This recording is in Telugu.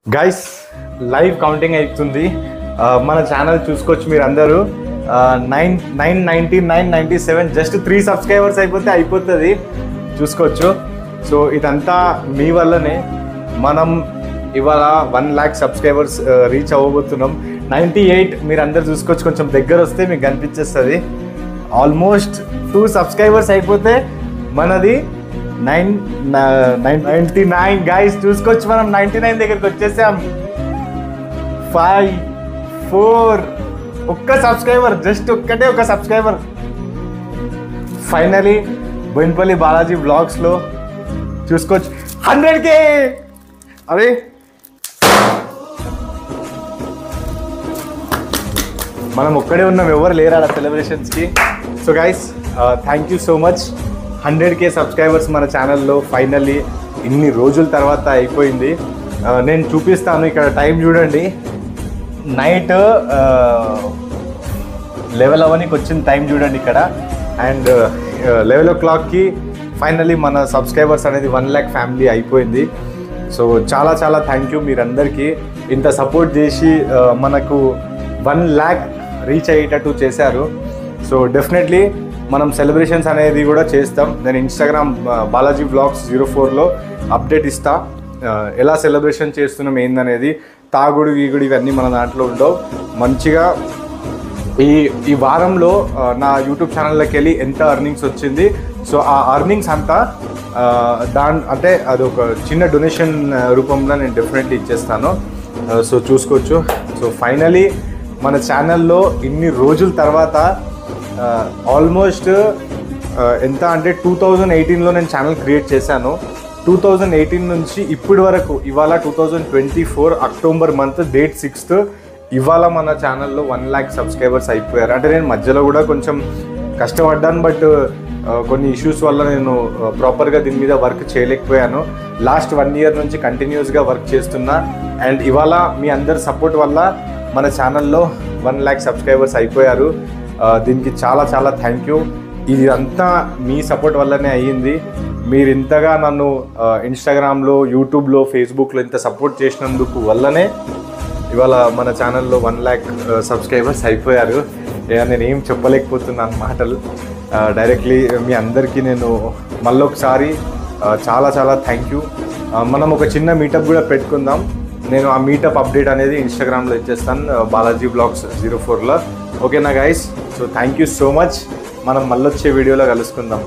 గైస్ లైవ్ కౌంటింగ్ అవుతుంది. మన ఛానల్ చూసుకోవచ్చు మీరు అందరూ. 997 జస్ట్ 3 సబ్స్క్రైబర్స్ అయిపోతుంది చూసుకోవచ్చు. సో ఇదంతా మీ వల్లనే మనం ఇవాళ 1 lakh సబ్స్క్రైబర్స్ రీచ్ అవ్వబోతున్నాం. 98 మీరు అందరు చూసుకోవచ్చు, కొంచెం దగ్గర వస్తే మీకు కనిపించేస్తుంది. ఆల్మోస్ట్ 2 సబ్స్క్రైబర్స్ అయిపోతే మనది 99 గైస్ చూసుకోవచ్చు. మనం 99 దగ్గరికి వచ్చేసాం. 5 4 ఒక్క సబ్స్క్రైబర్, జస్ట్ ఒక సబ్స్క్రైబర్. ఫైనలీ బోయినపల్లి బాలాజీ బ్లాగ్స్లో చూసుకోవచ్చు 100K. అరే మనం ఒక్కడే ఉన్నాం, ఎవరు లేరా సెలబ్రేషన్స్కి. So guys thank you so much. 100K subscribers మన ఛానల్లో ఫైనల్లీ ఇన్ని రోజుల తర్వాత అయిపోయింది. నేను చూపిస్తాను. ఇక్కడ టైం చూడండి, నైట్ 11 అవ్వనికి వచ్చిన టైం చూడండి ఇక్కడ. అండ్ 11 o'clockకి ఫైనల్లీ మన సబ్స్క్రైబర్స్ అనేది 1 lakh ఫ్యామిలీ అయిపోయింది. సో చాలా చాలా థ్యాంక్ యూ మీరందరికీ. ఇంత సపోర్ట్ చేసి మనకు 1 lakh రీచ్ అయ్యేటట్టు చేశారు. సో డెఫినెట్లీ మనం సెలబ్రేషన్స్ అనేది కూడా చేస్తాం. నేను ఇన్స్టాగ్రామ్ బాలాజీ బ్లాగ్స్ 04లో అప్డేట్ ఇస్తా, ఎలా సెలబ్రేషన్ చేస్తున్నాం ఏందనేది. తాగుడు గీగుడు ఇవన్నీ మన దాంట్లో ఉండవు. మంచిగా ఈ వారంలో నా యూట్యూబ్ ఛానల్లోకి వెళ్ళి ఎంత అర్నింగ్స్ వచ్చింది, సో ఆ అర్నింగ్స్ అంతా అంటే అది ఒక చిన్న డొనేషన్ రూపంలో నేను డెఫినెట్లీ ఇచ్చేస్తాను. సో చూసుకోవచ్చు. సో ఫైనలీ మన ఛానల్లో ఇన్ని రోజుల తర్వాత ఆల్మోస్ట్ ఎంత అంటే 2018లో నేను ఛానల్ క్రియేట్ చేశాను. 2018 నుంచి ఇప్పటి వరకు ఇవాళ 2024 అక్టోబర్ మంత్ డేట్ 6th ఇవాళ మన ఛానల్లో 1 lakh సబ్స్క్రైబర్స్ అయిపోయారు. అంటే నేను మధ్యలో కూడా కొంచెం కష్టపడ్డాను, బట్ కొన్ని ఇష్యూస్ వల్ల నేను ప్రాపర్గా దీని మీద వర్క్ చేయలేకపోయాను. లాస్ట్ 1 year నుంచి కంటిన్యూస్గా వర్క్ చేస్తున్నా. అండ్ ఇవాళ మీ అందరి సపోర్ట్ వల్ల మన ఛానల్లో 1 lakh సబ్స్క్రైబర్స్ అయిపోయారు. దీనికి చాలా చాలా థ్యాంక్ యూ. ఇది అంతా మీ సపోర్ట్ వల్లనే అయ్యింది. మీరు ఇంతగా నన్ను ఇన్స్టాగ్రామ్లో, యూట్యూబ్లో, ఫేస్బుక్లో ఇంత సపోర్ట్ చేసినందుకు వల్లనే ఇవాళ మన ఛానల్లో 1 lakh సబ్స్క్రైబర్స్ అయిపోయారు. నేను ఏం చెప్పలేకపోతున్నాను మాటలు. డైరెక్ట్లీ మీ అందరికీ నేను మళ్ళొకసారి చాలా చాలా థ్యాంక్ యూ. మనం ఒక చిన్న మీటప్ కూడా పెట్టుకుందాం. నేను ఆ మీటప్ అప్డేట్ అనేది ఇన్స్టాగ్రామ్లో ఇచ్చేస్తాను, బాలాజీ బ్లాగ్స్ 04లో. ఓకేనా guys? So thank you so much. మనం మళ్ళొచ్చే వీడియోలో కలుసుకుందాం.